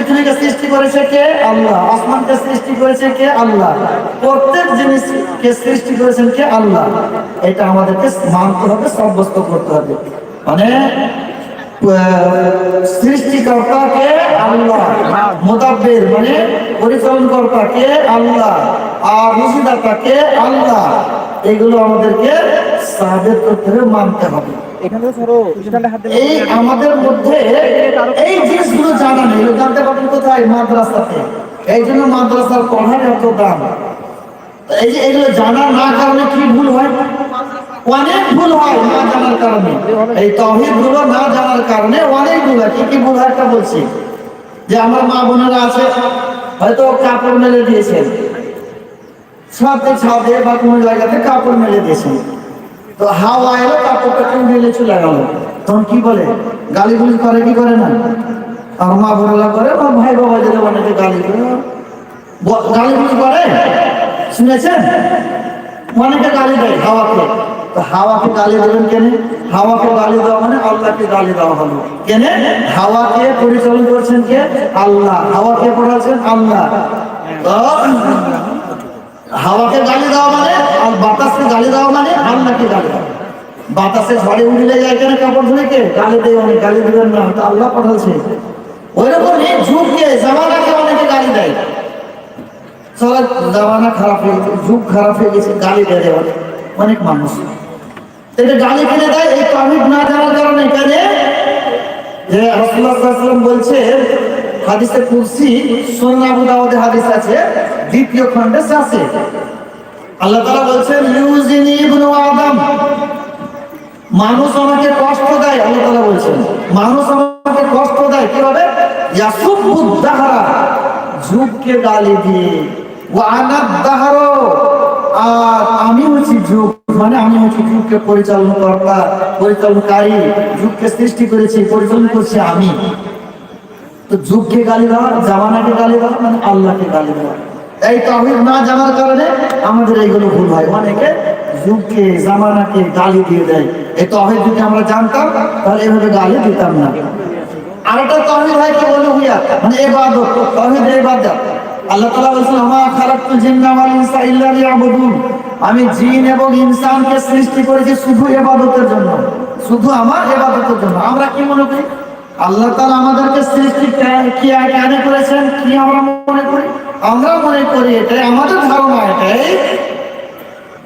পৃথিবীকে সৃষ্টি করেছে কে? আল্লাহ। আসমানকে সৃষ্টি করেছে কে? আল্লাহ। প্রত্যেক জিনিসকে সৃষ্টি করেছেন কে? আল্লাহ। এটা আমাদেরকে মানতে হবে, সাব্যস্ত করতে হবে। মানে সৃষ্টিকর্তা কে? আল্লাহ। মুদাব্বির মানে পরিচালন কর্তা কে? আল্লাহ। আর রুজিদাতা কে? আল্লাহ। এগুলো আমাদেরকে সাবেত করতে হবে, মানতে হবে। এই আমাদের মধ্যে এই জিনিসগুলো জানা নেই, জানতে পারবেন কোথায়? মাদ্রাসাতে। এই জন্য মাদ্রাসার পড়ার এত দাম। এই যে এগুলো জানার না কারণে কি ভুল হয়? অনেক ভুল হয় না জানার কারণে। এই তাওহীদ গুলো না জানার কারণে অনেক ভুল হয়। কি ভুল হয় একটা বলছি, যে আমার মা বোনেরা আছে, হয়তো কাপড় মেলে দিয়েছেন, ছাদে বা কোনো জায়গাতে কাপড় মেলে দিয়েছেন, তো হাওয়া এলো, কাপড়টা কেউ মেলে চলে গেল, তখন কি বলে? গালিগুলি করে কি করে না? আর মা বোনেরা করে, আমার ভাই বাবা যেটা অনেকে গালিগুলি করে, শুনেছেন? অনেকে গালি দেয় হাওয়াকে। তো হাওয়াকে গালি দেবেন কেন? হাওয়াকে গালি দেওয়া মানে আল্লাহকে গালি দেওয়া হলো। কেন? হাওয়াকে পরিচালনা করছেন কে? আল্লাহ। হাওয়াকে পড়াচ্ছেন আল্লাহ। হাওয়াকে গালি দেওয়া মানে, আর বাতাসকে গালি দেওয়া মানে আল্লাহকে গালি দেওয়া। বাতাসে ঝড়ে উড়িলে যায় কেন কাপড় ধুলেকে? গালি দেয় অনেক, গালি দেবেন না, তো আল্লাহ পাঠাচ্ছে। ওই রকমই যুগকে, জামানাকে অনেকে গালি দেয়। জামানা খারাপ হয়ে গেছে, যুগ খারাপ হয়ে গেছে, গালি দেয় অনেক মানুষ। এটা গালি কিনে দেয় এই তাওহীদ না জানার কারণে। কেন? যে রাসূলুল্লাহ সাল্লাল্লাহু আলাইহি ওয়াসাল্লাম বলছে, হাদিসে কুদসি, সুনান আবু দাউদে হাদিস আছে, দ্বিতীয় খণ্ডে আছে, আল্লাহ তাআলা বলছেন, ইউজিনি ইবনু আদম, মানুষ আমাকে কষ্ট দেয়। আল্লাহ তাআলা বলছেন, মানুষ আমাকে কষ্ট দেয় কিভাবে? ইয়াসুবুদ দাহরা, যুগকে গালি দিয়ে, ওয়া আনাদ দাহরা, আর আমি হচ্ছি যুগ, মানে আমি হচ্ছি যুগকে পরিচালনকারী, যুগকে সৃষ্টি করেছি, পরিচালনা করছি আমি। তো যুগকে গালি দেওয়া, জামানাকে গালি দেওয়া মানে আল্লাহকে গালি দেওয়া। এই তাওহীদ না জানার কারণে আমাদের এইগুলো ভুল হয়। অনেকে যুগকে, জামানাকে গালি দিয়ে দেয়। এই তাওহীদ যদি আমরা জানতাম তাহলে এভাবে গালি দিতাম না। আর একটা তাওহীদ হয় কি বলে হুইয়া, মানে ইবাদত। তাওহীদ ইবাদত। আল্লাহ তাআলা বলেছেন, মা খালাকতুল জিন্না ওয়াল ইনসা ইল্লা লিয়াবুদুন, আমি জিন এবং ইনসানকে সৃষ্টি করেছি শুধু ইবাদতের জন্য, শুধু আমার ইবাদতের জন্য। আমরা কি মনে করি? আল্লাহ তাআলা আমাদেরকে সৃষ্টি কেন করেছেন? কি আমরা মনে করি? আমরা মনে করি, এটাই আমাদের ধারণা, এটাই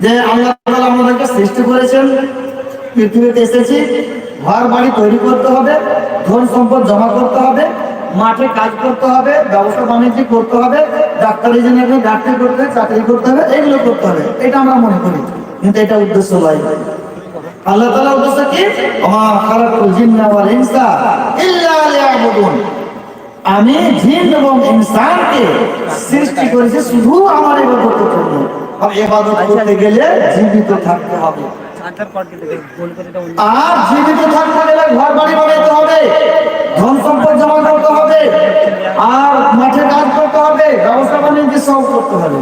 যে আল্লাহ তাআলা আমাদেরকে সৃষ্টি করেছেন, পৃথিবীতে এসেছি, ঘর বাড়ি তৈরি করতে হবে, ধন সম্পদ জমা করতে হবে, মাঠে কাজ করতে হবে, ব্যবসা বাণিজ্য করতে হবে, ডাক্তার ইঞ্জিনিয়ারিং ডাক্তারি করতে হবে, চাকরি করতে হবে, এগুলো করতে হবে, এটা আমরা মনে করি। কিন্তু এটা উদ্দেশ্য নয়। আল্লাহ তাআলার উদ্দেশ্য কি? মা খালাকুল জিন্না ওয়াল ইনসা ইল্লা লিয়াবুদুন, আমি জিন এবং ইনসানকে সৃষ্টি করেছি শুধু আমার ইবাদতের জন্য। আর ইবাদত করতে গেলে জীবিত থাকতে হবে, আর জীবিত থাকতে গেলে ঘর বাড়ি বানাতে হবে, ধন সম্পদ জমা করতে হবে, আর মাঠে কাজ করতে হবে, ব্যবসা বাণিজ্য সব করতে হবে।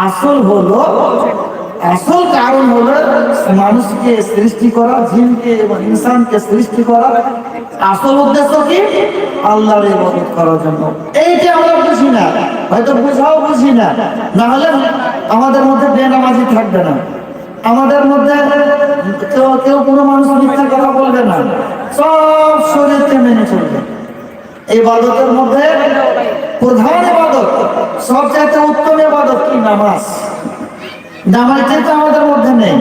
আসল কারণ হলো মানুষকে সৃষ্টি করা, জিনকে এবং ইনসানকে সৃষ্টি করা। আসল উদ্দেশ্য কি? আল্লাহর ইবাদত করার জন্য। এইটা আমরা বুঝি না, হয়তো বুঝি না, না হলে আমাদের মধ্যে বেনামাজি থাকবে না, আমাদের মধ্যে কেউ কোনো মানুষ মিথ্যা কথা বলবে না, সব শরীয়তকে মেনে চলবে। ইবাদতের মধ্যে প্রধান ইবাদত, সবচেয়ে উত্তম ইবাদত কি? নামাজ। নামাজ যেটা আমাদের মধ্যে নেই।